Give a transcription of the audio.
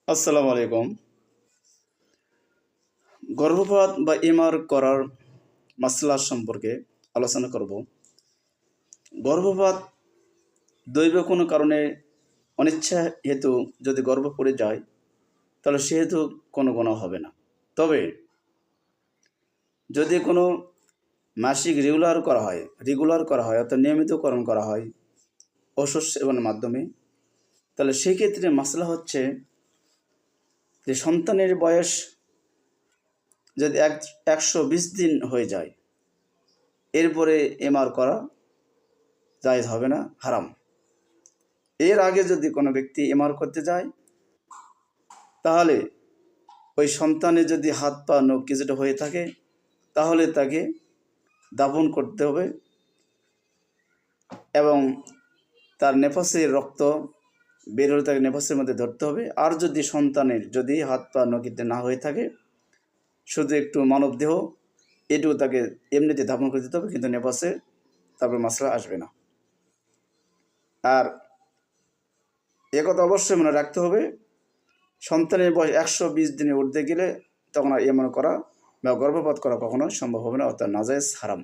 আসসালামু আলাইকুম। গর্ভপাত বা এমআর করার মাসলা সম্পর্কে আলোচনা করব। গর্ভপাত দৈব কোনো কারণে অনিচ্ছা হেতু যদি গর্ভ পড়ে যায় তাহলে সেহেতু কোনো গুনাহ হবে না। তবে যদি কোনো মাসিক রেগুলার করা হয় অর্থাৎ নিয়মিতকরণ করা হয় ওষুধ সেবনের মাধ্যমে, তাহলে সেই ক্ষেত্রে মাসলা হচ্ছে যে সন্তানের বয়স যদি 120 দিন হয়ে যায় এরপরে এমআর করা জায়েজ হবে না, হারাম। এর আগে যদি কোনো ব্যক্তি এমআর করতে যায় তাহলে ওই সন্তানের যদি হাত পা নখ কিছুটা হয়ে থাকে তাহলে তাকে দাফন করতে হবে এবং তার নেফাসের রক্ত বের হলে তাকে নেফাসের মধ্যে ধরতে হবে। আর যদি সন্তানের যদি হাত পা নখিতে না হয়ে থাকে, শুধু একটু মানব দেহ, এটুকু তাকে এমনিতে দাফন করে দিতে হবে, কিন্তু নেফাসে তারপর মাসলা আসবে না। আর একথা অবশ্যই মনে রাখতে হবে, সন্তানের বয়স 120 দিনে উঠতে গেলে তখন আর এমন করা বা গর্ভপাত করা কখনো সম্ভব হবে না, অর্থাৎ নাজায়েজ, হারাম।